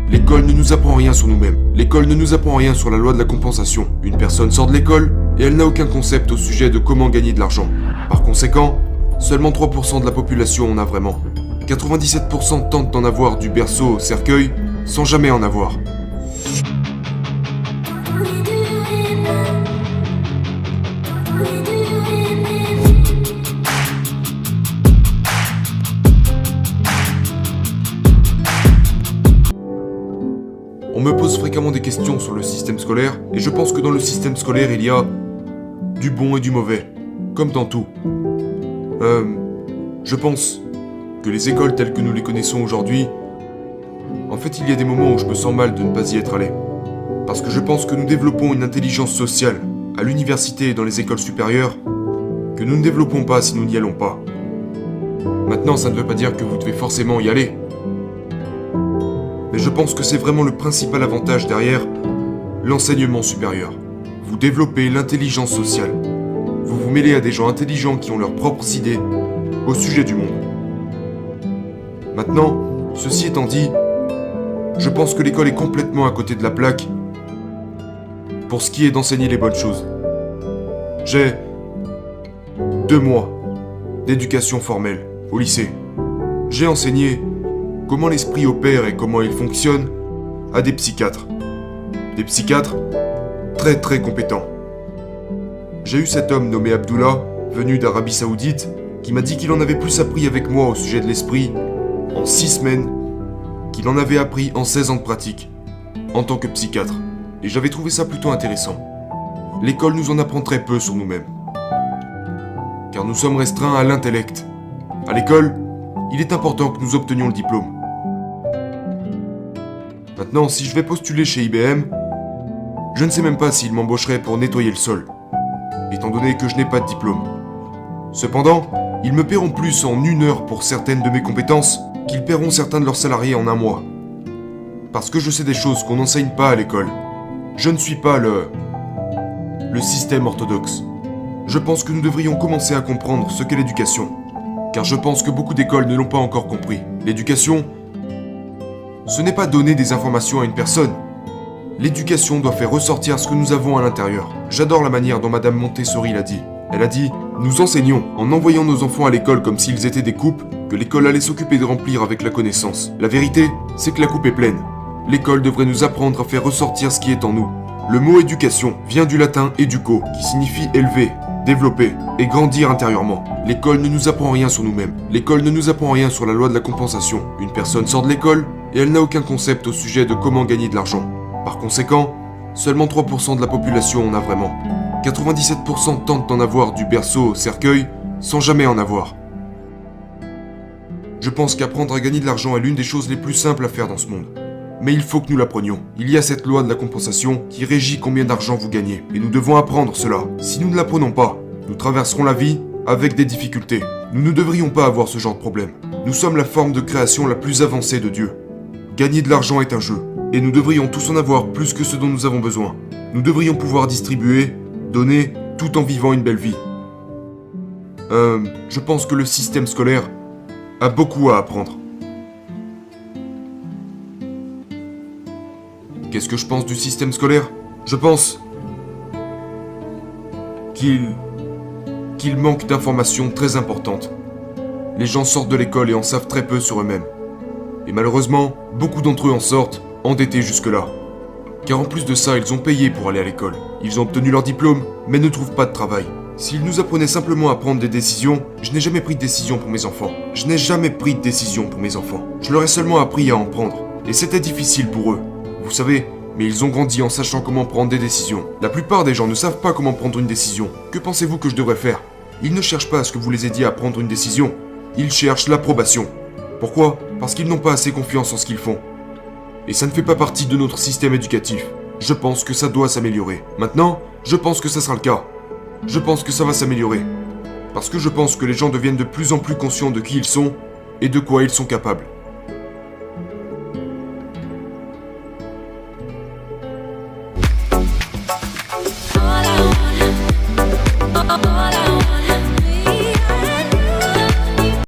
L'école ne nous apprend rien sur nous-mêmes. L'école ne nous apprend rien sur la loi de la compensation. Une personne sort de l'école et elle n'a aucun concept au sujet de comment gagner de l'argent. Par conséquent, seulement 3% de la population en a vraiment. 97% tentent d'en avoir du berceau au cercueil sans jamais en avoir. On me pose fréquemment des questions sur le système scolaire, et je pense que dans le système scolaire, il y a du bon et du mauvais, comme dans tout. Je pense que les écoles telles que nous les connaissons aujourd'hui, en fait, il y a des moments où je me sens mal de ne pas y être allé. Parce que je pense que nous développons une intelligence sociale à l'université et dans les écoles supérieures que nous ne développons pas si nous n'y allons pas. Maintenant, ça ne veut pas dire que vous devez forcément y aller. Mais je pense que c'est vraiment le principal avantage derrière l'enseignement supérieur. Vous développez l'intelligence sociale. Vous vous mêlez à des gens intelligents qui ont leurs propres idées au sujet du monde. Maintenant, ceci étant dit, je pense que l'école est complètement à côté de la plaque pour ce qui est d'enseigner les bonnes choses. J'ai 2 mois d'éducation formelle au lycée. J'ai enseigné comment l'esprit opère et comment il fonctionne à des psychiatres. Des psychiatres très très compétents. J'ai eu cet homme nommé Abdullah, venu d'Arabie Saoudite, qui m'a dit qu'il en avait plus appris avec moi au sujet de l'esprit en 6 semaines qu'il en avait appris en 16 ans de pratique, en tant que psychiatre. Et j'avais trouvé ça plutôt intéressant. L'école nous en apprend très peu sur nous-mêmes. Car nous sommes restreints à l'intellect. À l'école, il est important que nous obtenions le diplôme. Maintenant, si je vais postuler chez IBM, je ne sais même pas s'ils m'embaucheraient pour nettoyer le sol, étant donné que je n'ai pas de diplôme. Cependant, ils me paieront plus en 1 heure pour certaines de mes compétences qu'ils paieront certains de leurs salariés en 1 mois. Parce que je sais des choses qu'on n'enseigne pas à l'école. Je ne suis pas le système orthodoxe. Je pense que nous devrions commencer à comprendre ce qu'est l'éducation. Car je pense que beaucoup d'écoles ne l'ont pas encore compris. L'éducation, ce n'est pas donner des informations à une personne. L'éducation doit faire ressortir ce que nous avons à l'intérieur. J'adore la manière dont Madame Montessori l'a dit. Elle a dit « Nous enseignons, en envoyant nos enfants à l'école comme s'ils étaient des coupes, que l'école allait s'occuper de remplir avec la connaissance. La vérité, c'est que la coupe est pleine. L'école devrait nous apprendre à faire ressortir ce qui est en nous. Le mot éducation vient du latin educo, qui signifie élever, développer et grandir intérieurement. L'école ne nous apprend rien sur nous-mêmes. L'école ne nous apprend rien sur la loi de la compensation. Une personne sort de l'école et elle n'a aucun concept au sujet de comment gagner de l'argent. Par conséquent, seulement 3% de la population en a vraiment. 97% tentent d'en avoir du berceau au cercueil sans jamais en avoir. Je pense qu'apprendre à gagner de l'argent est l'une des choses les plus simples à faire dans ce monde. Mais il faut que nous l'apprenions. Il y a cette loi de la compensation qui régit combien d'argent vous gagnez. Et nous devons apprendre cela. Si nous ne l'apprenons pas, nous traverserons la vie avec des difficultés. Nous ne devrions pas avoir ce genre de problème. Nous sommes la forme de création la plus avancée de Dieu. Gagner de l'argent est un jeu. Et nous devrions tous en avoir plus que ce dont nous avons besoin. Nous devrions pouvoir distribuer, donner, tout en vivant une belle vie. Je pense que le système scolaire a beaucoup à apprendre. Qu'est-ce que je pense du système scolaire? Je pense qu'il manque d'informations très importantes. Les gens sortent de l'école et en savent très peu sur eux-mêmes. Et malheureusement, beaucoup d'entre eux en sortent endettés jusque-là. Car en plus de ça, ils ont payé pour aller à l'école. Ils ont obtenu leur diplôme, mais ne trouvent pas de travail. S'ils nous apprenaient simplement à prendre des décisions, je n'ai jamais pris de décision pour mes enfants. Je n'ai jamais pris de décision pour mes enfants. Je leur ai seulement appris à en prendre. Et c'était difficile pour eux. Vous savez, mais ils ont grandi en sachant comment prendre des décisions. La plupart des gens ne savent pas comment prendre une décision. Que pensez-vous que je devrais faire? Ils ne cherchent pas à ce que vous les aidiez à prendre une décision. Ils cherchent l'approbation. Pourquoi? Parce qu'ils n'ont pas assez confiance en ce qu'ils font. Et ça ne fait pas partie de notre système éducatif. Je pense que ça doit s'améliorer. Maintenant, je pense que ça sera le cas. Je pense que ça va s'améliorer. Parce que je pense que les gens deviennent de plus en plus conscients de qui ils sont et de quoi ils sont capables.